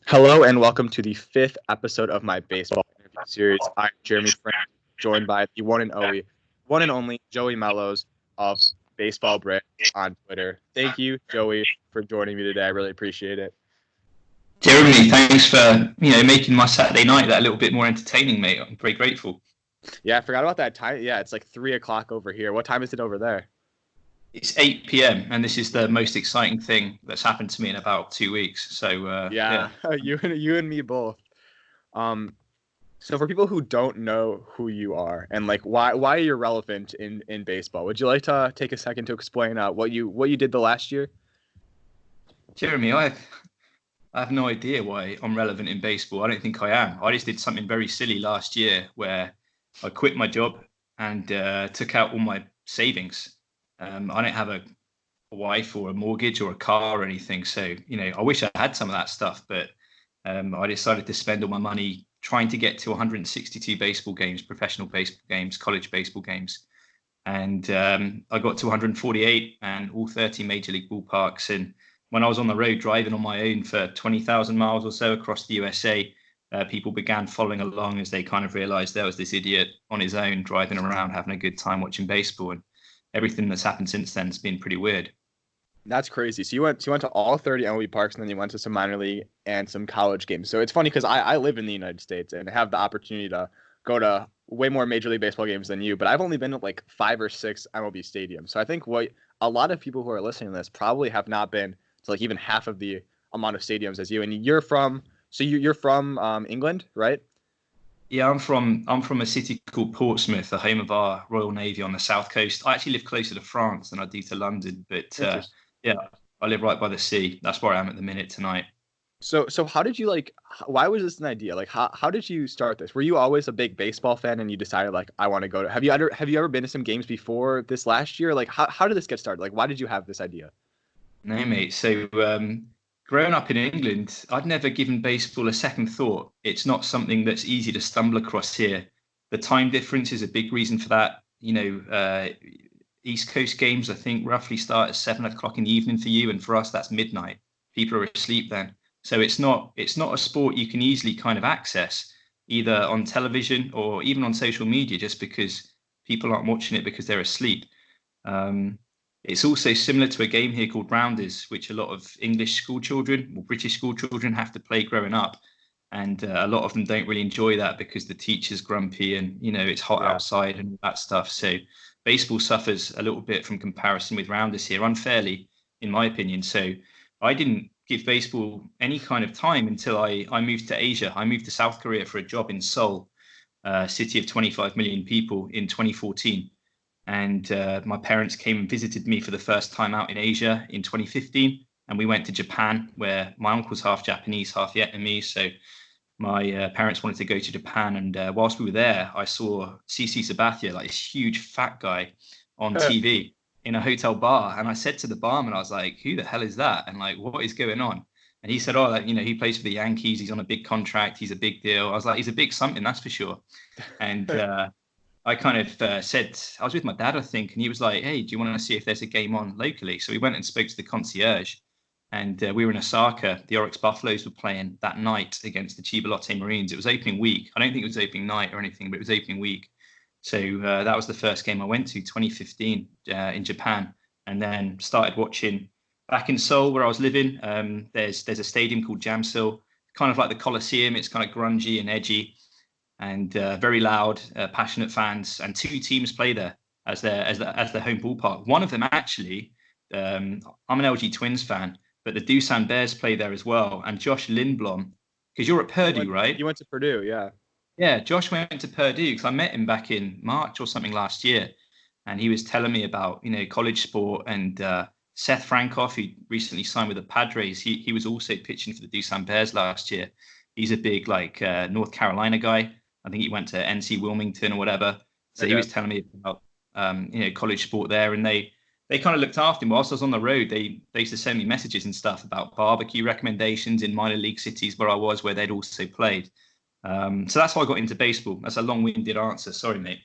Hello and welcome to the fifth episode of my baseball interview series. I'm Jeremy Frank, joined by the one and only Joey Mellows of Baseball Brit on Twitter. Thank you, Joey, for joining me today. I really appreciate it. Jeremy, thanks for making my Saturday night that little bit more entertaining, mate. I'm very grateful. Yeah, I forgot about that time. Yeah, it's like 3:00 over here. What time is it over there? It's 8 p.m. and this is the most exciting thing that's happened to me in about 2 weeks. So Yeah, you and me both. Um, so for people who don't know who you are and like why you're relevant in baseball, would you like to take a second to explain what you did the last year? Jeremy, I have no idea why I'm relevant in baseball. I don't think I am. I just did something very silly last year where I quit my job and took out all my savings. I don't have a wife or a mortgage or a car or anything. So, I wish I had some of that stuff, but I decided to spend all my money trying to get to 162 baseball games, professional baseball games, college baseball games. And I got to 148 and all 30 major league ballparks. And when I was on the road driving on my own for 20,000 miles or so across the USA, people began following along as they kind of realized there was this idiot on his own driving around, having a good time watching baseball. And everything that's happened since then has been pretty weird. That's crazy. So you went to all 30 MLB parks, and then you went to some minor league and some college games. So it's funny because I live in the United States and have the opportunity to go to way more Major League Baseball games than you, but I've only been to like 5 or 6 MLB stadiums. So I think what a lot of people who are listening to this probably have not been to like even half of the amount of stadiums as you. And you're from England, right? Yeah, I'm from a city called Portsmouth, the home of our Royal Navy on the south coast. I actually live closer to France than I do to London, but Interesting. yeah, I live right by the sea. That's where I am at the minute tonight. So how did you why was this an idea? Like how did you start this? Were you always a big baseball fan and you decided like I want to go to have you ever been to some games before this last year? Like how did this get started? Like why did you have this idea? No, mate. So growing up in England, I'd never given baseball a second thought. It's not something that's easy to stumble across here. The time difference is a big reason for that. East Coast games, I think, roughly start at 7 o'clock in the evening for you, and for us, that's midnight. People are asleep then, so it's not a sport you can easily kind of access either on television or even on social media, just because people aren't watching it because they're asleep. Um, it's also similar to a game here called Rounders, which a lot of English school children or British school children have to play growing up. And a lot of them don't really enjoy that because the teacher's grumpy and, it's hot Yeah. outside and all that stuff. So baseball suffers a little bit from comparison with Rounders here, unfairly, in my opinion. So I didn't give baseball any kind of time until I moved to Asia. I moved to South Korea for a job in Seoul, a city of 25 million people, in 2014. And my parents came and visited me for the first time out in Asia in 2015. And we went to Japan, where my uncle's half Japanese, half Vietnamese. So my parents wanted to go to Japan. And whilst we were there, I saw CC Sabathia, like this huge fat guy on TV in a hotel bar. And I said to the barman, I was like, who the hell is that? And like, what is going on? And he said, oh, he plays for the Yankees. He's on a big contract. He's a big deal. I was like, he's a big something, that's for sure. And I kind of said, I was with my dad, I think, and he was like, hey, do you want to see if there's a game on locally? So we went and spoke to the concierge, and we were in Osaka. The Oryx Buffaloes were playing that night against the Chiba Lotte Marines. It was opening week. I don't think it was opening night or anything, but it was opening week. So that was the first game I went to, 2015, in Japan, and then started watching back in Seoul, where I was living. There's a stadium called Jamsil, kind of like the Coliseum. It's kind of grungy and edgy, and very loud, passionate fans. And two teams play there as their home ballpark. One of them actually, I'm an LG Twins fan, but the Doosan Bears play there as well. And Josh Lindblom, because you're at Purdue, right? You went to Purdue, yeah. Yeah, Josh went to Purdue because I met him back in March or something last year, and he was telling me about college sport. And Seth Frankoff, who recently signed with the Padres, he was also pitching for the Doosan Bears last year. He's a big North Carolina guy. I think he went to NC Wilmington or whatever. So he was telling me about college sport there, and they kind of looked after him whilst I was on the road. They used to send me messages and stuff about barbecue recommendations in minor league cities where I was, where they'd also played. So that's how I got into baseball. That's a long-winded answer. Sorry, mate.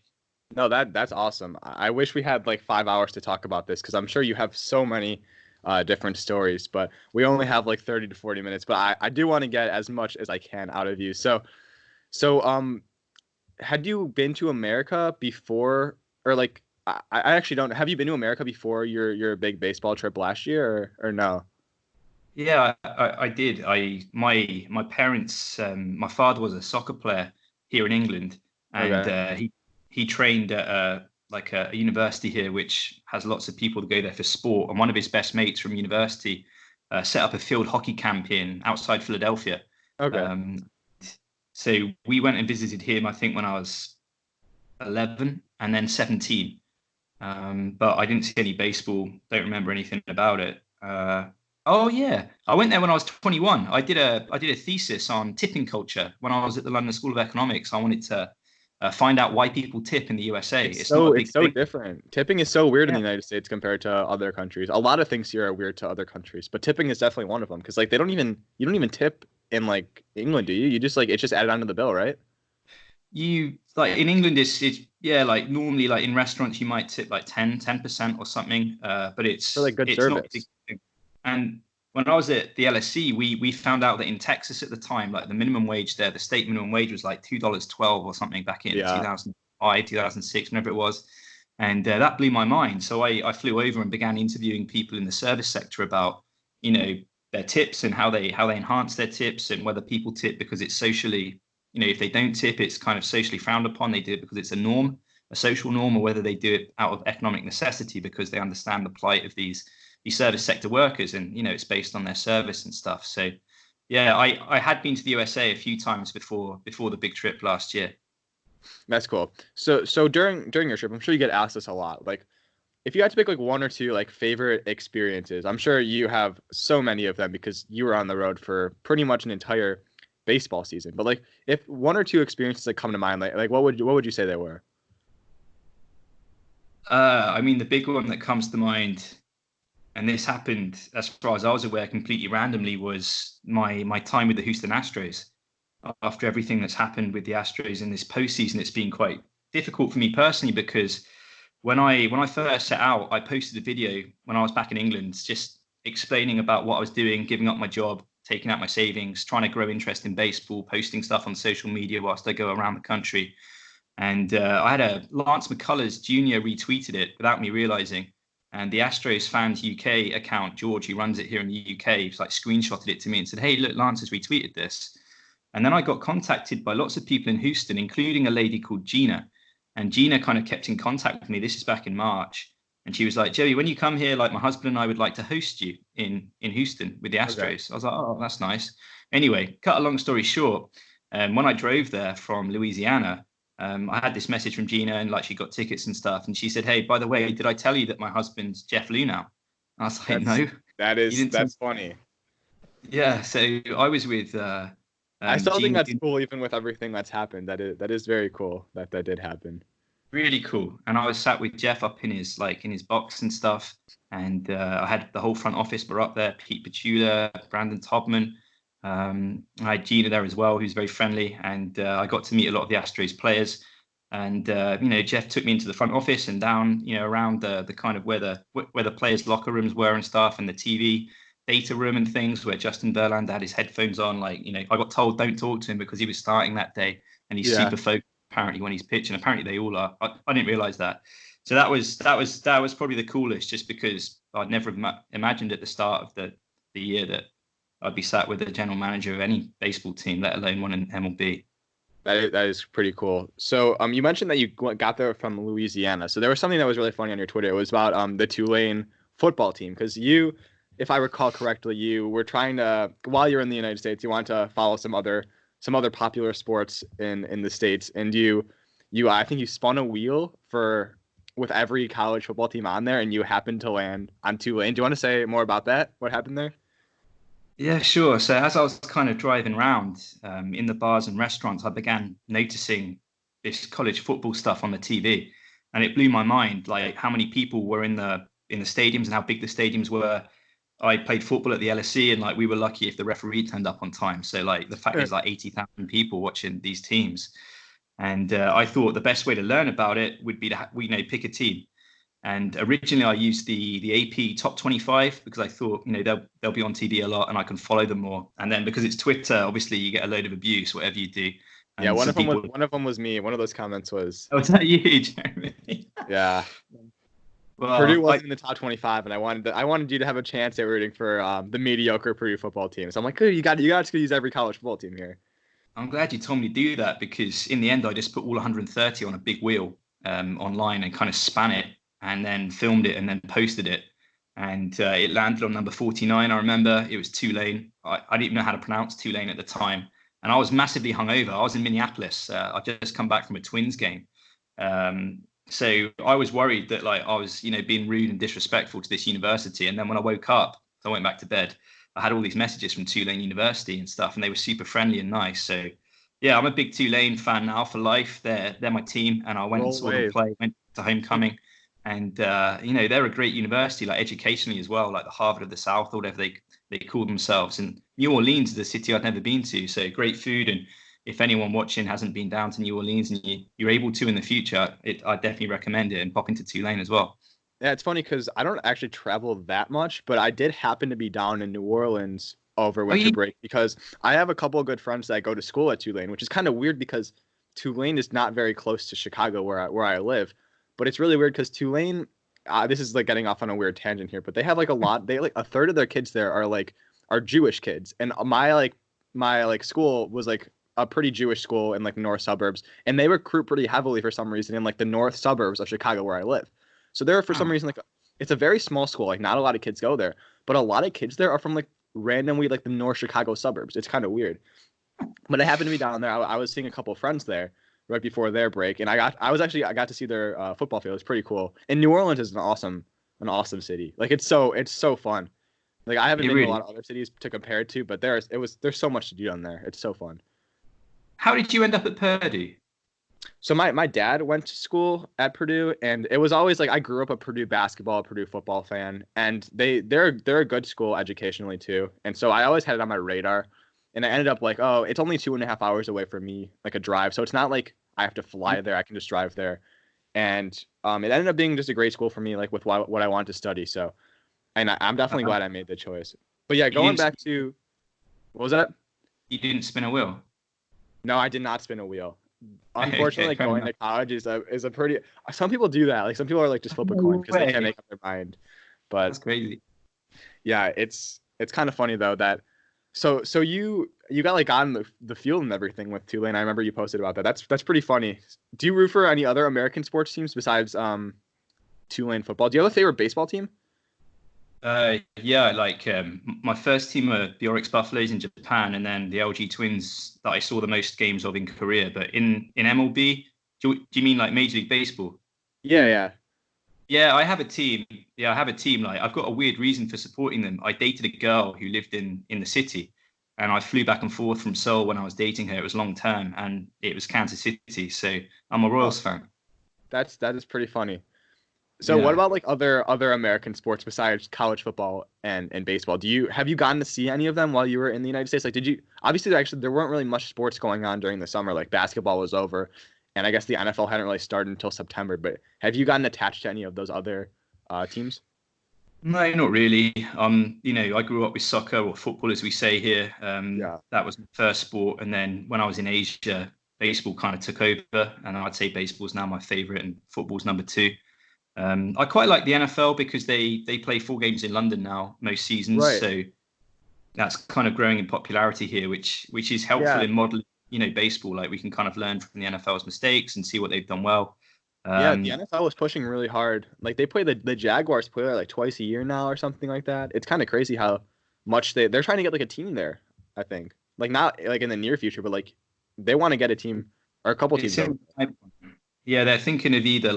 No, that's awesome. I wish we had like 5 hours to talk about this because I'm sure you have so many different stories. But we only have like 30 to 40 minutes. But I do want to get as much as I can out of you. So had you been to America before, or like I actually don't. Have you been to America before your big baseball trip last year, or no? Yeah, I did. My parents, my father was a soccer player here in England, and Okay. he trained at like a university here, which has lots of people that go there for sport. And one of his best mates from university set up a field hockey camp in outside Philadelphia. Okay. Um, so we went and visited him, I think, when I was 11 and then 17. But I didn't see any baseball. Don't remember anything about it. Oh yeah, I went there when I was 21. I did a thesis on tipping culture when I was at the London School of Economics. I wanted to find out why people tip in the USA. It's It's not so a it's big so thing. different. Tipping is so weird in the Yeah. United States compared to other countries. A lot of things here are weird to other countries, but tipping is definitely one of them because like you don't even tip in like England, do you? You just like it's just added onto the bill, right? You like in England it's yeah, like normally like in restaurants you might tip like 10% or something. But For like good it's not a big service. thing. And when I was at the LSE, we found out that in Texas at the time, like the minimum wage there, the state minimum wage was like $2.12 or something back in Yeah. 2005, 2006, whenever it was. And that blew my mind. So I flew over and began interviewing people in the service sector about, you know, their tips and how they enhance their tips and whether people tip because it's socially, if they don't tip, it's kind of socially frowned upon. They do it because it's a norm, a social norm, or whether they do it out of economic necessity because they understand the plight of these service sector workers, and it's based on their service and stuff. So yeah, I had been to the USA a few times before the big trip last year. That's cool. So during your trip, I'm sure you get asked this a lot. Like if you had to pick like one or two like favorite experiences, I'm sure you have so many of them because you were on the road for pretty much an entire baseball season. But like if one or two experiences that come to mind, like what would you say they were? I mean, the big one that comes to mind, and this happened as far as I was aware completely randomly, was my time with the Houston Astros. After everything that's happened with the Astros in this postseason, it's been quite difficult for me personally because when I first set out, I posted a video when I was back in England, just explaining about what I was doing, giving up my job, taking out my savings, trying to grow interest in baseball, posting stuff on social media whilst I go around the country. And I had a Lance McCullers Jr. retweeted it without me realizing. And the Astros fans UK account, George, who runs it here in the UK, like screenshotted it to me and said, "Hey, look, Lance has retweeted this." And then I got contacted by lots of people in Houston, including a lady called Gina. And Gina kind of kept in contact with me. This is back in March. And she was like, "Joey, when you come here, like my husband and I would like to host you in Houston with the Okay. Astros." I was like, "Oh, that's nice." Anyway, cut a long story short, when I drove there from Louisiana, I had this message from Gina and like she got tickets and stuff. And she said, "Hey, by the way, did I tell you that my husband's Jeff Lou now?" I was like, "No, That's that you is didn't tell me." that's funny. Yeah, so I was with I still think Gina. that's cool even with everything that's happened. That is very cool that did happen. Really cool. And I was sat with Jeff up in his box and stuff. And I had the whole front office were up there, Pete Petula, Brandon Todman. I had Gina there as well, who's very friendly. And I got to meet a lot of the Astros players. And Jeff took me into the front office and down, around the kind of where the players' locker rooms were and stuff, and the TV data room and things where Justin Verlander had his headphones on. Like, I got told don't talk to him because he was starting that day and he's Yeah. super focused apparently when he's pitching. Apparently they all are. I didn't realize that. So that was probably the coolest, just because I'd never imagined at the start of the year that I'd be sat with the general manager of any baseball team, let alone one in MLB. That is pretty cool. So you mentioned that you got there from Louisiana. So there was something that was really funny on your Twitter. It was about the Tulane football team because you, if I recall correctly, you were trying to, while you're in the United States, you want to follow some other popular sports in the States, and you I think you spun a wheel for with every college football team on there, and you happened to land on Tulane. Do you want to say more about that? What happened there? Yeah, sure. So as I was kind of driving around in the bars and restaurants, I began noticing this college football stuff on the TV, and it blew my mind, like how many people were in the stadiums and how big the stadiums were. I played football at the LSE, and like we were lucky if the referee turned up on time. So like the fact there's like 80,000 people watching these teams, and I thought the best way to learn about it would be to pick a team. And originally I used the AP top 25 because I thought, they'll be on TV a lot and I can follow them more. And then because it's Twitter, obviously you get a load of abuse, whatever you do. And Yeah, some people... one of them was me. One of those comments was, Oh, is that you, Jeremy? yeah. Well, Purdue wasn't in the top 25, and I wanted you to have a chance at rooting for the mediocre Purdue football team. So I'm like, you got to use every college football team here. I'm glad you told me to do that because in the end, I just put all 130 on a big wheel online and kind of span it and then filmed it and then posted it. And it landed on number 49. I remember it was Tulane. I didn't even know how to pronounce Tulane at the time. And I was massively hungover. I was in Minneapolis. I'd just come back from a Twins game. So I was worried that I was, being rude and disrespectful to this university. And then when I woke up, I went back to bed. I had all these messages from Tulane University and stuff, and they were super friendly and nice. So, yeah, I'm a big Tulane fan now for life. They're my team, and I went and saw them play, went to homecoming. And, they're a great university, educationally as well, like the Harvard of the South, or whatever they call themselves. And New Orleans is a city I'd never been to. So great food. And if anyone watching hasn't been down to New Orleans and you're able to in the future, I definitely recommend it and pop into Tulane as well. Yeah, it's funny because I don't actually travel that much, but I did happen to be down in New Orleans over winter break because I have a couple of good friends that go to school at Tulane, which is kind of weird because Tulane is not very close to Chicago where I live. But it's really weird because Tulane, this is getting off on a weird tangent here, but they have a lot. They a third of their kids there are Jewish kids, and my school was a pretty Jewish school in the north suburbs, and they recruit pretty heavily for some reason in the north suburbs of Chicago where I live. So there, for some reason, it's a very small school. Not a lot of kids go there, but a lot of kids there are from randomly the North Chicago suburbs. It's kind of weird. But I happened to be down there. I was seeing a couple of friends there right before their break, and I got to see their football field. It's pretty cool. And New Orleans is an awesome city. It's so fun. I haven't been to a lot of other cities to compare it to, but there's so much to do down there. It's so fun. How did you end up at Purdue? So my dad went to school at Purdue, and it was always I grew up a Purdue basketball, Purdue football fan, and they're a good school educationally too. And so I always had it on my radar, and I ended up it's only 2.5 hours away from me, a drive. So it's not I have to fly there. I can just drive there, and it ended up being just a great school for me, with what I wanted to study. So, and I'm definitely glad I made the choice. But yeah, going back to, what was that? You didn't spin a wheel? No, I did not spin a wheel. Unfortunately, going to college is a pretty. Some people do that. Some people are just flip a coin because they can't make up their mind. But that's crazy. Yeah, it's kind of funny though that. So you got on the field and everything with Tulane. I remember you posted about that. That's pretty funny. Do you root for any other American sports teams besides Tulane football? Do you have a favorite baseball team? Yeah, my first team were the Oryx Buffaloes in Japan, and then the LG Twins that I saw the most games of in Korea. But in MLB, do you mean Major League Baseball? Yeah. Yeah, I have a team. Yeah, I have a team. I've got a weird reason for supporting them. I dated a girl who lived in the city, and I flew back and forth from Seoul when I was dating her. It was long term, and it was Kansas City. So I'm a Royals fan. That is pretty funny. So What about other American sports besides college football and baseball? Have you gotten to see any of them while you were in the United States? Obviously there weren't really much sports going on during the summer. Basketball was over, and I guess the NFL hadn't really started until September. But have you gotten attached to any of those other teams? No, not really. I grew up with soccer, or football as we say here. That was my first sport, and then when I was in Asia, baseball kind of took over, and I'd say baseball's now my favorite, and football's number 2. I quite like the NFL because they play 4 games in London now most seasons, right. So that's kind of growing in popularity here, which is helpful in modeling, baseball. We can kind of learn from the NFL's mistakes and see what they've done well. The NFL was pushing really hard. They play the Jaguars play twice a year now or something like that. It's kind of crazy how much they're trying to get a team there. I think not in the near future, but they want to get a team or a couple teams. Yeah, they're thinking of either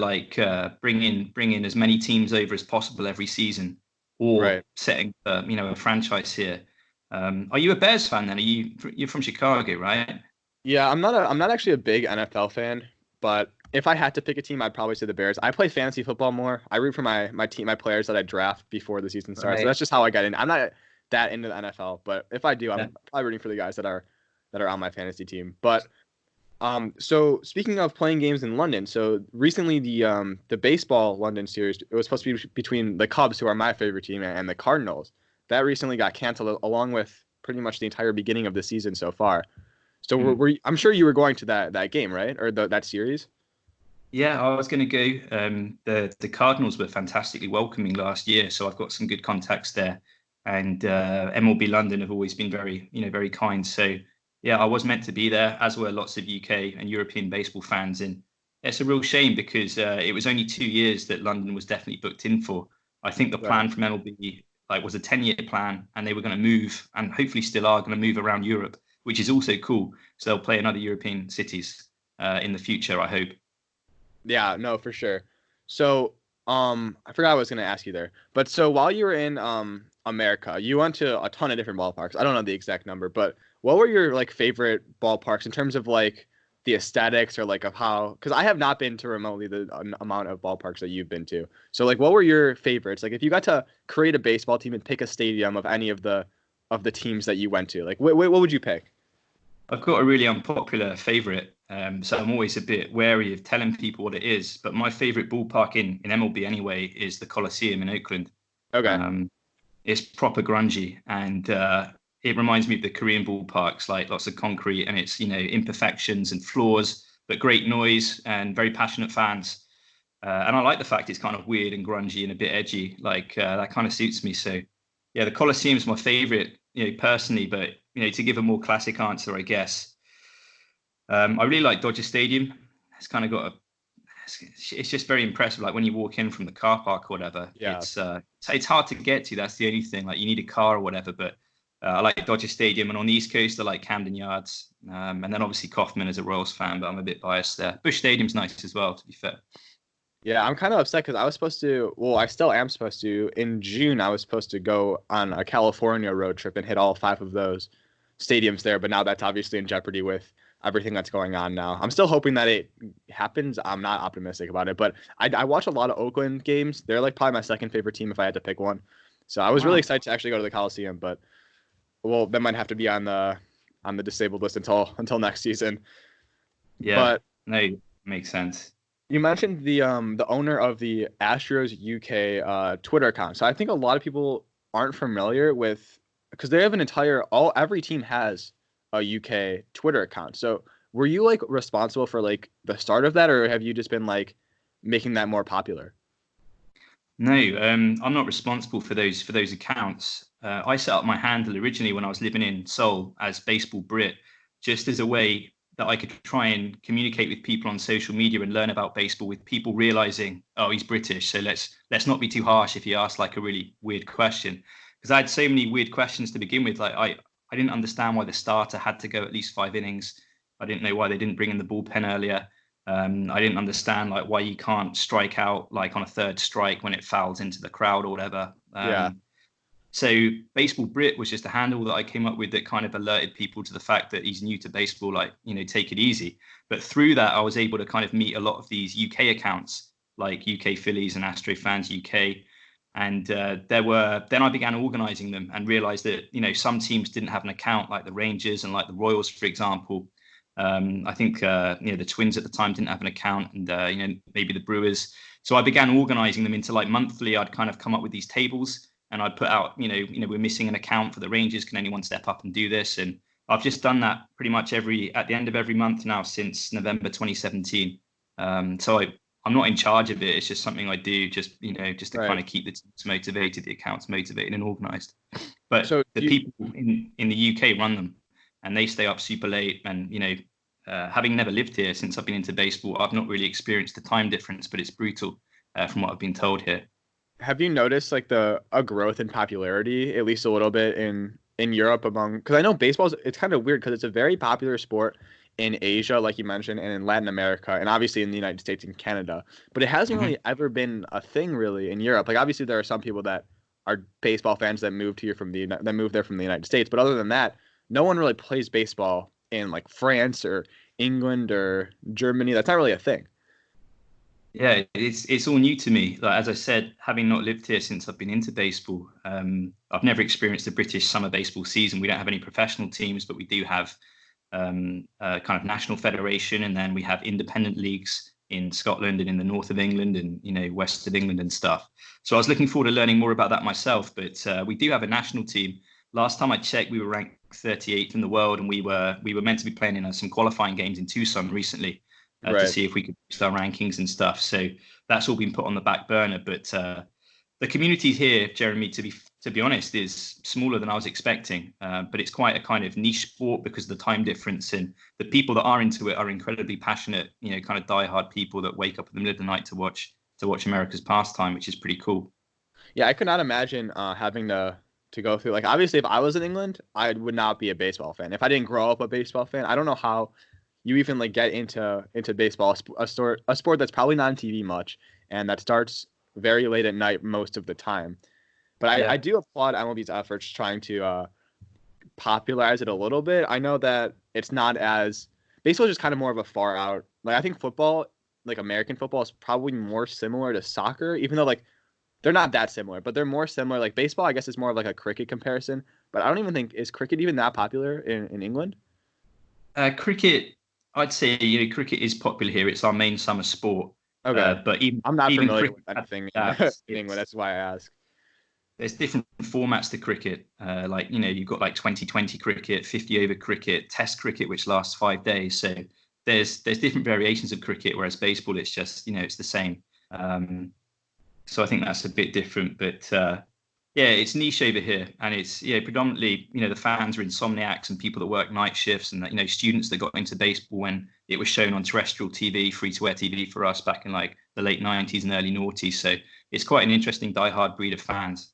bring in as many teams over as possible every season, or setting a franchise here. Are you a Bears fan then? You're from Chicago, right? Yeah, I'm not actually a big NFL fan, but if I had to pick a team, I'd probably say the Bears. I play fantasy football more. I root for my team, my players that I draft before the season starts. Right. So that's just how I get in. I'm not that into the NFL, but if I do, I'm probably rooting for the guys that are on my fantasy team. But So speaking of playing games in London, so recently the baseball London series, it was supposed to be between the Cubs, who are my favorite team, and the Cardinals. That recently got canceled along with pretty much the entire beginning of the season so far. So Mm. I'm sure you were going to that game, right? Or that series? Yeah, I was going to go. The Cardinals were fantastically welcoming last year, so I've got some good contacts there, and MLB London have always been very kind. So yeah, I was meant to be there, as were lots of UK and European baseball fans, and it's a real shame because it was only 2 years that London was definitely booked in for. I think the Right. plan from MLB was a 10-year plan, and they were going to move, and hopefully still are going to move around Europe, which is also cool. So they'll play in other European cities in the future, I hope. Yeah, no, for sure. So, I forgot I was gonna ask you there. But so while you were in America, you went to a ton of different ballparks. I don't know the exact number, but what were your like favorite ballparks in terms of like the aesthetics or like of how? Because I have not been to remotely the amount of ballparks that you've been to. So like, what were your favorites? Like, if you got to create a baseball team and pick a stadium of any of the teams that you went to, like, what would you pick? I've got a really unpopular favourite, so I'm always a bit wary of telling people what it is. But my favourite ballpark in MLB anyway is the Coliseum in Oakland. Okay. Um, it's proper grungy, and it reminds me of the Korean ballparks, like lots of concrete, and it's imperfections and flaws, but great noise and very passionate fans. And I like the fact it's kind of weird and grungy and a bit edgy. Like that kind of suits me. So yeah, the Coliseum's my favorite, personally. But to give a more classic answer, I guess I really like Dodger Stadium. It's kind of got a. It's just very impressive. Like when you walk in from the car park or whatever, Yeah. it's hard to get to. That's the only thing. Like you need a car or whatever. But I like Dodger Stadium, and on the East Coast, I like Camden Yards, and then obviously Kauffman as a Royals fan, but I'm a bit biased there. Busch Stadium's nice as well, to be fair. Yeah, I'm kind of upset because I was supposed to, well, I still am supposed to. In June, I was supposed to go on a California road trip and hit all five of those stadiums there, but now that's obviously in jeopardy with everything that's going on now. I'm still hoping that it happens. I'm not optimistic about it, but I watch a lot of Oakland games. They're like probably my second favorite team if I had to pick one. So I was really Wow. excited to actually go to the Coliseum, but well, that might have to be on the disabled list until next season. Yeah. But No, makes sense. you mentioned the owner of the Astros UK Twitter account. So I think a lot of people aren't familiar with because they have an entire all every team has a UK Twitter account. So were you like responsible for like the start of that, or have you just been like making that more popular? No, I'm not responsible for those accounts. I set up my handle originally when I was living in Seoul as Baseball Brit, just as a way that I could try and communicate with people on social media and learn about baseball with people realizing, oh, he's British, so let's not be too harsh if he asks like a really weird question. Because I had so many weird questions to begin with. Like I didn't understand why the starter had to go at least 5 innings. I didn't know why they didn't bring in the bullpen earlier. I didn't understand like why you can't strike out like on a third strike when it fouls into the crowd or whatever. Yeah, So Baseball Brit was just a handle that I came up with that kind of alerted people to the fact that he's new to baseball, like, take it easy. But through that, I was able to kind of meet a lot of these UK accounts, like UK Phillies and Astro Fans UK. And then I began organizing them and realized that, some teams didn't have an account, like the Rangers and like the Royals, for example. I think the Twins at the time didn't have an account, and maybe the Brewers. So I began organizing them into like monthly. I'd kind of come up with these tables, and I'd put out, we're missing an account for the Rangers. Can anyone step up and do this? And I've just done that pretty much at the end of every month now since November 2017. So I'm not in charge of it. It's just something I do, just to kind right. of keep the teams motivated, the accounts motivated and organized. But So the people in the UK run them, and they stay up super late. And having never lived here since I've been into baseball, I've not really experienced the time difference, but it's brutal from what I've been told here. have you noticed like the a growth in popularity, at least a little bit in Europe among because I know baseball it's kind of weird because it's a very popular sport in Asia, like you mentioned, and in Latin America, and obviously in the United States and Canada. But it hasn't Mm-hmm. really ever been a thing really in Europe. Like obviously there are some people that are baseball fans that moved here from that moved there from the United States, but other than that, no one really plays baseball in like France or England or Germany. That's not really a thing. Yeah, it's all new to me. Like as I said, having not lived here since I've been into baseball, I've never experienced the British summer baseball season. We don't have any professional teams, but we do have kind of national federation, and then we have independent leagues in Scotland and in the north of England and west of England and stuff. So I was looking forward to learning more about that myself. But we do have a national team. Last time I checked, we were ranked 38th in the world, and we were meant to be playing in some qualifying games in Tucson recently to see if we could boost our rankings and stuff. So that's all been put on the back burner. But the community here, Jeremy, to be honest, is smaller than I was expecting. But it's quite a kind of niche sport because of the time difference, and the people that are into it are incredibly passionate, kind of diehard people that wake up in the middle of the night to watch America's pastime, which is pretty cool. Yeah, I could not imagine having to go through, like, obviously if I was in England, I would not be a baseball fan. If I didn't grow up a baseball fan, I don't know how you even like get into baseball, a sport that's probably not on TV much and that starts very late at night most of the time. But I do applaud MLB's efforts trying to popularize it a little bit. I know that it's not as baseball is just kind of more of a far out. Like, I think football, like American football, is probably more similar to soccer, even though like they're not that similar, but they're more similar. Like baseball, I guess, is more of like a cricket comparison. But I don't even think is cricket even that popular in England. Cricket, I'd say cricket is popular here. It's our main summer sport. Okay, but I'm not even familiar cricket, with anything in England. That's why I ask. There's different formats to cricket. Like you've got like 2020 cricket, 50 over cricket, Test cricket, which lasts 5 days. So there's different variations of cricket. Whereas baseball, it's just it's the same. So I think that's a bit different. But it's niche over here, and it's predominantly the fans are insomniacs and people that work night shifts, and students that got into baseball when it was shown on terrestrial TV, free-to-air TV for us back in like the late 90s and early noughties. So it's quite an interesting diehard breed of fans.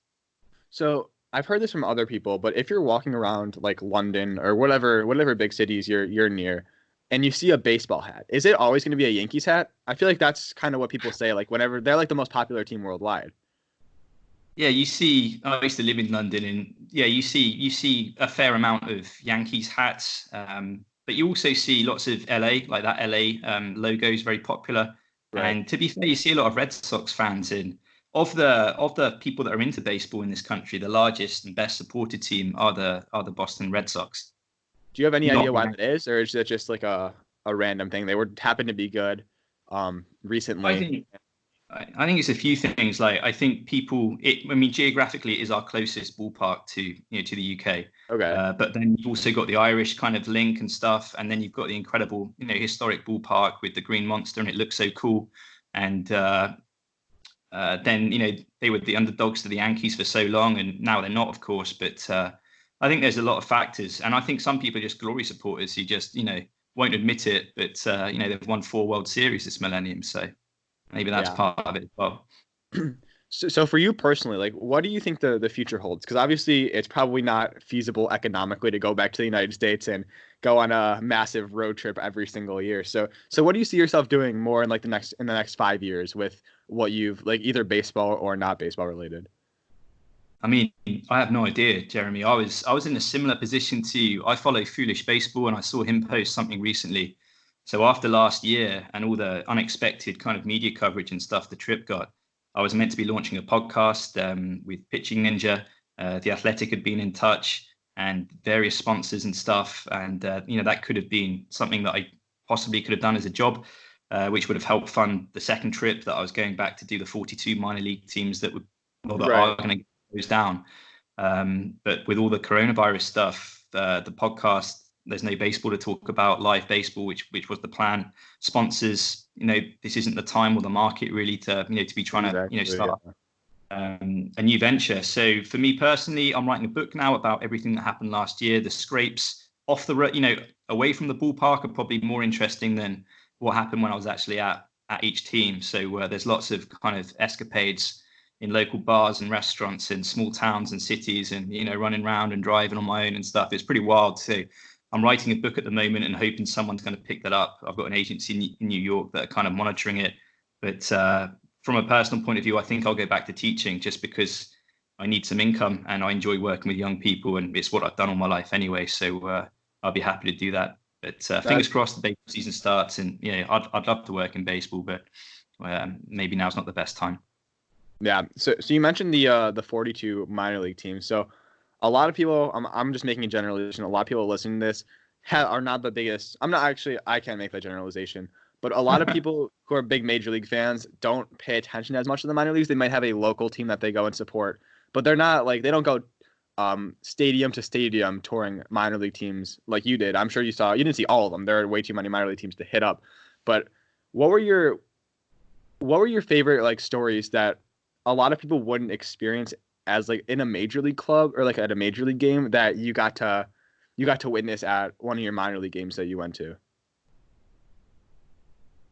So I've heard this from other people, but if you're walking around like London or whatever big cities you're near, and you see a baseball hat, is it always going to be a Yankees hat? I feel like that's kind of what people say, like whenever they're like the most popular team worldwide. Yeah, you see, I used to live in London, and you see a fair amount of Yankees hats, but you also see lots of LA, like that LA logo is very popular. Right. And to be fair, you see a lot of Red Sox fans in. Of the people that are into baseball in this country, the largest and best supported team are the Boston Red Sox. Do you have any idea why that is, or is it just like a random thing? They happened to be good recently. I think it's a few things. Like I think geographically it is our closest ballpark to the UK. Okay. But then you've also got the Irish kind of link and stuff, and then you've got the incredible historic ballpark with the Green Monster, and it looks so cool. And then they were the underdogs to the Yankees for so long, and now they're not, of course. But I think there's a lot of factors, and I think some people are just glory supporters who just won't admit it. But they've won 4 World Series this millennium, so maybe that's part of it as well. So for you personally, like, what do you think the future holds? Because obviously it's probably not feasible economically to go back to the United States and go on a massive road trip every single year. So what do you see yourself doing more in like the next 5 years with what you've like either baseball or not baseball related? I mean, I have no idea, Jeremy. I was in a similar position to you. I follow Foolish Baseball, and I saw him post something recently. So after last year and all the unexpected kind of media coverage and stuff the trip got, I was meant to be launching a podcast with Pitching Ninja. The Athletic had been in touch and various sponsors and stuff. And, that could have been something that I possibly could have done as a job, which would have helped fund the second trip that I was going back to do the 42 minor league teams that are going to get those down. But with all the coronavirus stuff, the podcast, there's no baseball to talk about, live baseball, which was the plan. Sponsors, this isn't the time or the market really to be trying to start a new venture. So for me personally, I'm writing a book now about everything that happened last year. The scrapes off the road, away from the ballpark, are probably more interesting than what happened when I was actually at each team. So there's lots of kind of escapades in local bars and restaurants in small towns and cities, and running around and driving on my own and stuff. It's pretty wild. So I'm writing a book at the moment and hoping someone's going to pick that up. I've got an agency in New York that are kind of monitoring it. But from a personal point of view, I think I'll go back to teaching just because I need some income and I enjoy working with young people, and it's what I've done all my life anyway. So I'll be happy to do that. But fingers crossed the baseball season starts, and I'd love to work in baseball, but maybe now's not the best time. Yeah. So you mentioned the 42 minor league teams. So a lot of people, I'm just making a generalization. A lot of people listening to this are not the biggest. I can't make that generalization, but a lot of people who are big major league fans don't pay attention as much to the minor leagues. They might have a local team that they go and support, but they're not like, they don't go stadium to stadium touring minor league teams like you did. I'm sure you didn't see all of them. There are way too many minor league teams to hit up. But what were your favorite like stories that a lot of people wouldn't experience as like in a major league club or like at a major league game that you got to witness at one of your minor league games that you went to?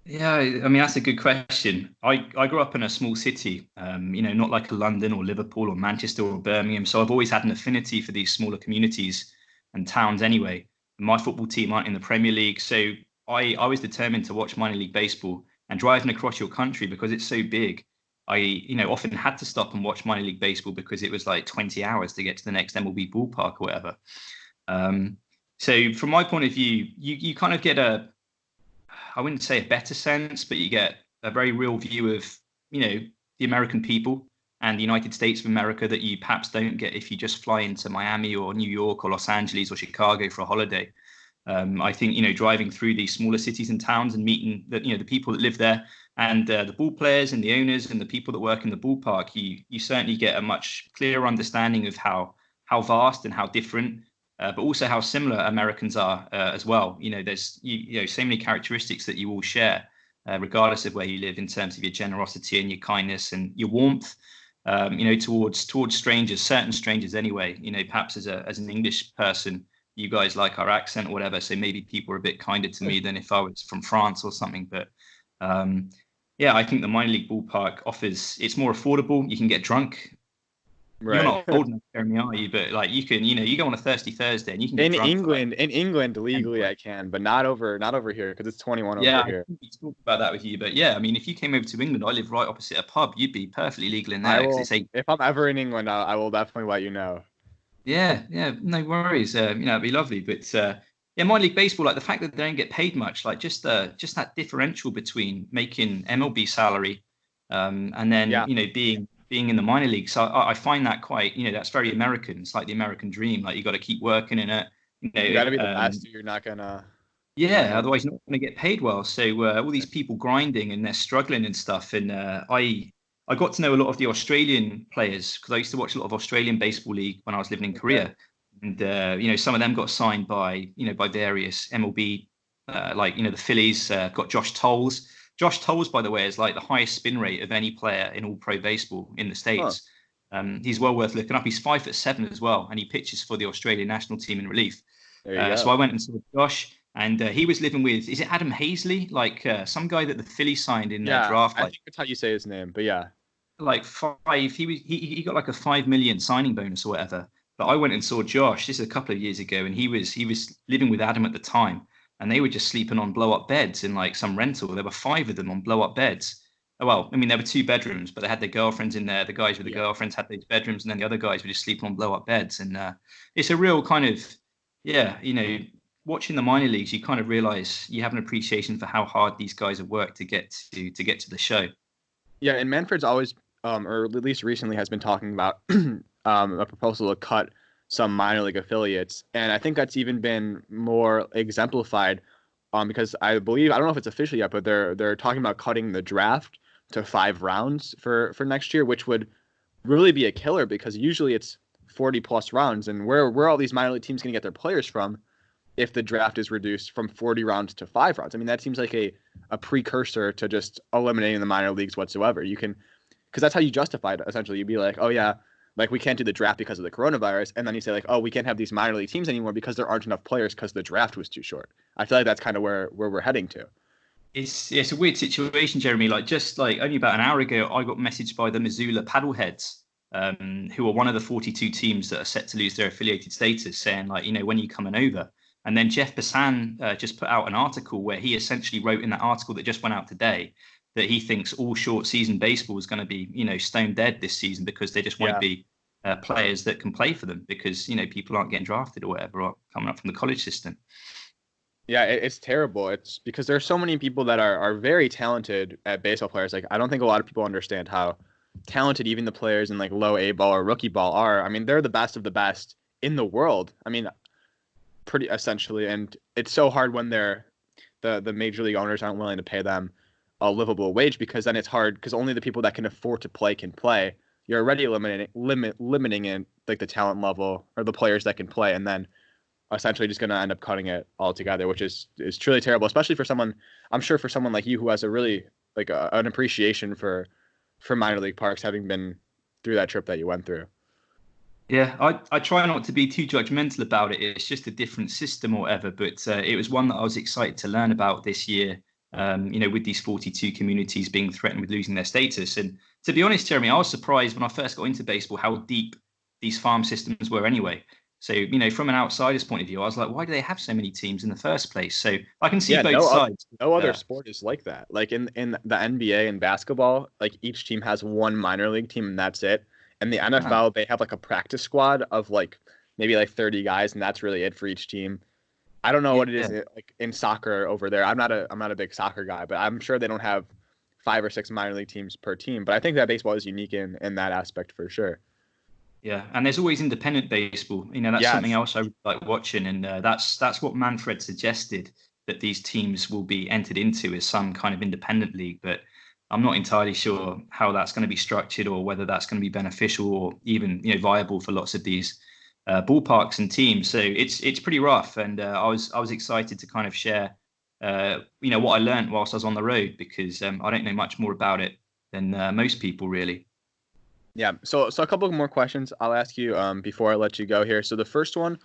Yeah, I mean, that's a good question. I grew up in a small city, not like a London or Liverpool or Manchester or Birmingham. So I've always had an affinity for these smaller communities and towns anyway. My football team aren't in the Premier League. So I was determined to watch minor league baseball, and driving across your country because it's so big. Often had to stop and watch minor league baseball because it was like 20 hours to get to the next MLB ballpark or whatever. So from my point of view, you kind of get I wouldn't say a better sense, but you get a very real view of, the American people and the United States of America that you perhaps don't get if you just fly into Miami or New York or Los Angeles or Chicago for a holiday. I think, driving through these smaller cities and towns and meeting the people that live there and the ball players and the owners and the people that work in the ballpark, you certainly get a much clearer understanding of how vast and how different, but also how similar Americans are as well. There's so many characteristics that you all share, regardless of where you live, in terms of your generosity and your kindness and your warmth, towards strangers, certain strangers anyway. Perhaps as an English person, you guys like our accent or whatever, so maybe people are a bit kinder to me than if I was from France or something. But I think the minor league ballpark it's more affordable. You can get drunk. Right. You're not old enough, Jeremy, are you? But like you can, you go on a thirsty Thursday and you can get drunk. In England, legally I can, but not over here because it's 21 over here. Yeah, we talked about that with you, but yeah, I mean, if you came over to England, I live right opposite a pub. You'd be perfectly legal in there. If I'm ever in England, I will definitely let you know. Yeah, no worries. It'd be lovely. But minor league baseball, like the fact that they don't get paid much, like just that differential between making MLB salary, and then being in the minor leagues. So I find that quite, that's very American. It's like the American dream. Like you got to keep working in it. You got to be the best. You're not gonna. Yeah, otherwise you're not going to get paid well. So all these people grinding and they're struggling and stuff. And I got to know a lot of the Australian players because I used to watch a lot of Australian baseball league when I was living in Korea. And some of them got signed by various MLB, the Phillies got Josh Tolles. Josh Tolles, by the way, is like the highest spin rate of any player in all pro baseball in the States. Huh. He's well worth looking up. He's 5'7" as well, and he pitches for the Australian national team in relief. So I went and saw Josh, and he was living with, is it Adam Hazley? Like some guy that the Phillies signed in their draft. I think that's how you say his name, but yeah. Like he got like a 5 million signing bonus or whatever. But I went and saw Josh, this is a couple of years ago, and he was living with Adam at the time. And they were just sleeping on blow-up beds in like some rental. There were 5 of them on blow-up beds. Well, I mean, there were 2 bedrooms, but they had their girlfriends in there. The guys with the girlfriends had those bedrooms, and then the other guys were just sleeping on blow-up beds. And it's a real kind of, watching the minor leagues, you kind of realize you have an appreciation for how hard these guys have worked to get to the show. Yeah, and Manfred's always, or at least recently, has been talking about a proposal to cut some minor league affiliates, and I think that's even been more exemplified because I believe, I don't know if it's official yet, but they're talking about cutting the draft to 5 rounds for next year, which would really be a killer because usually it's 40 plus rounds, and where are all these minor league teams going to get their players from if the draft is reduced from 40 rounds to 5 rounds? I mean, that seems like a precursor to just eliminating the minor leagues whatsoever. You can, because that's how you justify it. Essentially, you'd be like, oh yeah, like we can't do the draft because of the coronavirus, and then you say like, oh, we can't have these minor league teams anymore because there aren't enough players because the draft was too short. I feel like that's kind of where we're heading to. It's a weird situation, Jeremy. Like just like only about an hour ago, I got messaged by the Missoula Paddleheads, who are one of the 42 teams that are set to lose their affiliated status, saying like, when are you coming over? And then Jeff Passan just put out an article where he essentially wrote in that article that just went out today that he thinks all short season baseball is going to be, stone dead this season because there just won't be players that can play for them because, people aren't getting drafted or whatever or coming up from the college system. Yeah, it's terrible. It's because there's so many people that are very talented at baseball players. Like, I don't think a lot of people understand how talented even the players in like low A ball or rookie ball are. I mean, they're the best of the best in the world. I mean, pretty essentially, and it's so hard when the major league owners aren't willing to pay them a livable wage, because then it's hard because only the people that can afford to play can play. You're already limiting in like the talent level or the players that can play, and then essentially just going to end up cutting it all together, which is truly terrible, especially for someone, I'm sure for someone like you who has a really like an appreciation for minor league parks, having been through that trip that you went through. Yeah, I try not to be too judgmental about it. It's just a different system or whatever, but it was one that I was excited to learn about this year, with these 42 communities being threatened with losing their status. And to be honest, Jeremy, I was surprised when I first got into baseball how deep these farm systems were anyway. So, from an outsider's point of view, I was like, why do they have so many teams in the first place? So I can see both sides. No other sport is like that. Like in the NBA and basketball, like each team has one minor league team and that's it. And the NFL, they have like a practice squad of like maybe like 30 guys, and that's really it for each team. I don't know what it is like in soccer over there. I'm not a big soccer guy, but I'm sure they don't have 5 or 6 minor league teams per team. But I think that baseball is unique in that aspect for sure. Yeah, and there's always independent baseball. That's something else I like watching, and that's what Manfred suggested, that these teams will be entered into as some kind of independent league. But I'm not entirely sure how that's going to be structured, or whether that's going to be beneficial or even viable for lots of these ballparks and teams. So it's pretty rough, and I was excited to kind of share what I learned whilst I was on the road, because I don't know much more about it than most people really. Yeah. So a couple more questions I'll ask you before I let you go here. So the first one,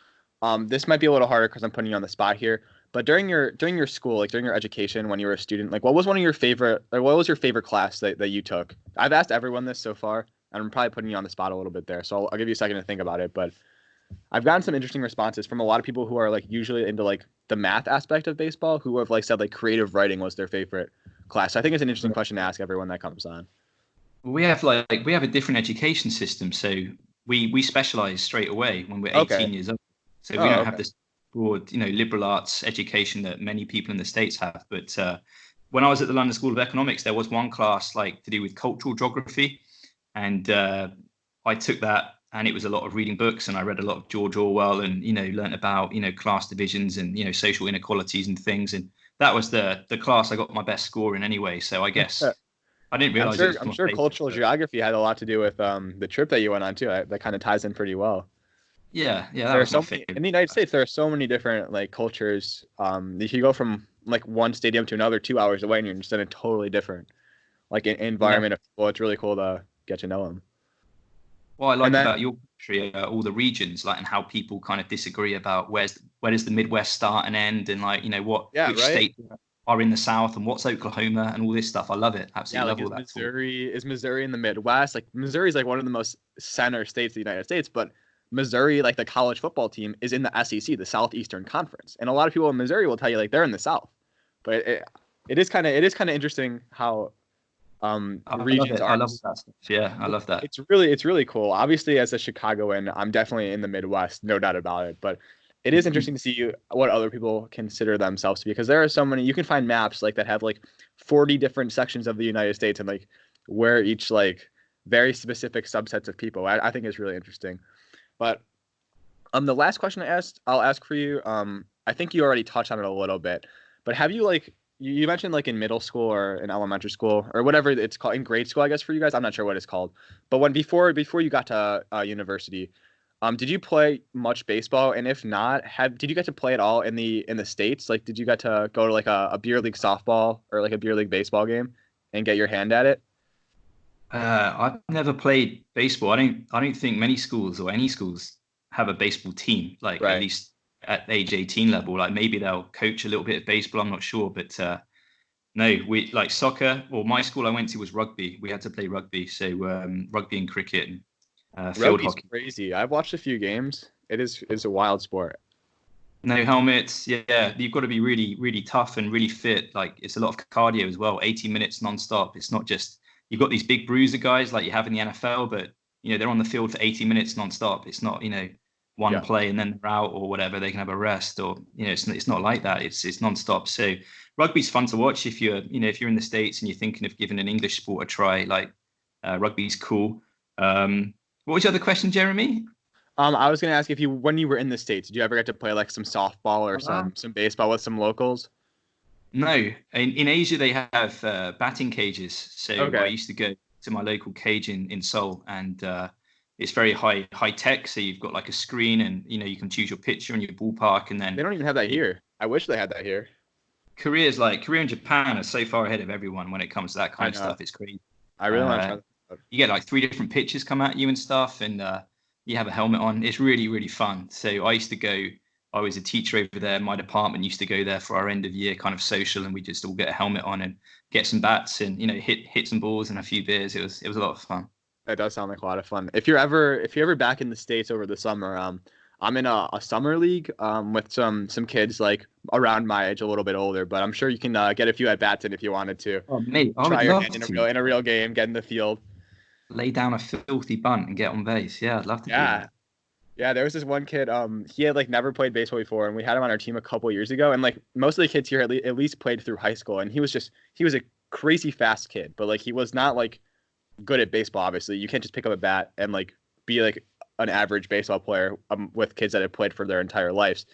this might be a little harder because I'm putting you on the spot here. But during your school, like during your education, when you were a student, like what was your favorite class that you took? I've asked everyone this so far, and I'm probably putting you on the spot a little bit there. So I'll give you a second to think about it. But I've gotten some interesting responses from a lot of people who are like usually into like the math aspect of baseball, who have like said like creative writing was their favorite class. So I think it's an interesting question to ask everyone that comes on. We have a different education system, so we specialize straight away when we're 18 years old. So we don't have this broad, liberal arts education that many people in the States have. But when I was at the London School of Economics, there was one class like to do with cultural geography, and I took that, and it was a lot of reading books, and I read a lot of George Orwell, and learned about class divisions and social inequalities and things, and that was the class I got my best score in anyway. So I guess. I didn't realize. I'm sure cultural geography had a lot to do with the trip that you went on too. That kind of ties in pretty well. Yeah. There are so many, in the United States. There are so many different like cultures. You can go from like one stadium to another 2 hours away, and you're just in a totally different like environment of people. It's really cool to get to know them. What I like about your country are all the regions, like, and how people kind of disagree about where does the Midwest start and end, and like which state are in the South, and what's Oklahoma, and all this stuff. I love it. Absolutely love all that. Is Missouri in the Midwest? Like Missouri is like one of the most center states of the United States, but Missouri, like the college football team, is in the SEC, the Southeastern Conference, and a lot of people in Missouri will tell you like they're in the South. But it is kind of interesting how regions are. I love that stuff. Yeah, I love that. It's really cool. Obviously, as a Chicagoan, I'm definitely in the Midwest, no doubt about it. But it is interesting to see what other people consider themselves to be, because there are so many. You can find maps like that have like 40 different sections of the United States, and like where each like very specific subsets of people. I think is really interesting. But the last question I'll ask for you. I think you already touched on it a little bit, but have you like you mentioned like in middle school or in elementary school or whatever it's called, in grade school, I guess for you guys, I'm not sure what it's called, but before you got to university. Did you play much baseball? And if not, did you get to play at all in the States? Like, did you get to go to like a beer league softball or like a beer league baseball game and get your hand at it? I've never played baseball. I don't think many schools or any schools have a baseball team, like at least at age 18 level. Like maybe they'll coach a little bit of baseball. I'm not sure, but no, we like soccer. Well, my school I went to was rugby. We had to play rugby, so rugby and cricket. And, field Rugby's hockey. Crazy. I've watched a few games. It's a wild sport. No helmets. Yeah, you've got to be really, really tough and really fit. Like it's a lot of cardio as well. 80 minutes nonstop. It's not just you've got these big bruiser guys like you have in the NFL, but they're on the field for 80 minutes nonstop. It's not one play and then they're out or whatever. They can have a rest or it's not like that. It's nonstop. So rugby's fun to watch if you're in the States and you're thinking of giving an English sport a try. Like rugby's cool. What was your other question, Jeremy? I was gonna ask if when you were in the States, did you ever get to play like some softball or some baseball with some locals? No, in Asia they have batting cages. So I Okay. used to go to my local cage in Seoul, and it's very high tech. So you've got like a screen, and you can choose your pitcher and your ballpark, and They then don't even have that here. I wish they had that here. Korea and Japan are so far ahead of everyone when it comes to that I kind of know. stuff. It's crazy. I really want to try Uh, that out. you get like three different pitches come at you and stuff, and you have a helmet on. It's really, really fun. So I used to go. I was a teacher over there. My department used to go there for our end of year kind of social, and we just all get a helmet on and get some bats and hit some balls and a few beers. It was a lot of fun. That does sound like a lot of fun. If you're ever back in the States over the summer, I'm in a summer league with some kids like around my age, a little bit older, but I'm sure you can get a few at bats in if you wanted to. Oh, mate, I Try would your love hand in a to real game, get in the field. lay down a filthy bunt and get on base. Yeah, I'd love to do Yeah. that. Yeah, there was this one kid, he had like never played baseball before, and we had him on our team a couple years ago. And like most of the kids here at least played through high school, and he was a crazy fast kid, but like he was not like good at baseball. Obviously, you can't just pick up a bat and like be like an average baseball player with kids that have played for their entire lives.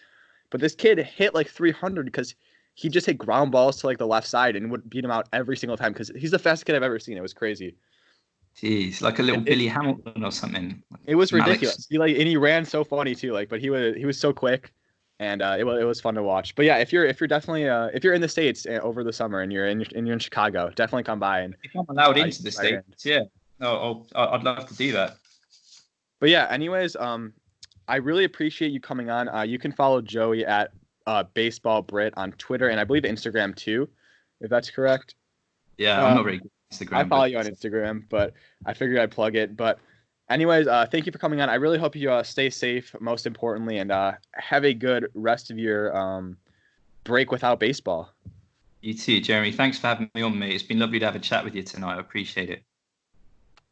But this kid hit like 300 because he just hit ground balls to like the left side and would beat him out every single time because he's the fastest kid I've ever seen. It was crazy. Jeez, like a little It, it, Billy Hamilton or something. it was Some Alex. ridiculous. He ran so funny too. Like, but he was so quick, and it was fun to watch. But yeah, if you're definitely if you're in the States over the summer and you're in Chicago, definitely come by and If I'm allowed you into can the try your hand. States, yeah. No, I'd love to do that. But yeah, anyways, I really appreciate you coming on. You can follow Joey at Baseball Brit on Twitter and I believe Instagram too, if that's correct. Yeah, I'm Uh, not very good at I Instagram, follow but you on Instagram, but I figured I'd plug it. But anyways, thank you for coming on. I really hope you stay safe, most importantly, and have a good rest of your break without baseball. you too, Jeremy. Thanks for having me on, mate. It's been lovely to have a chat with you tonight. I appreciate it.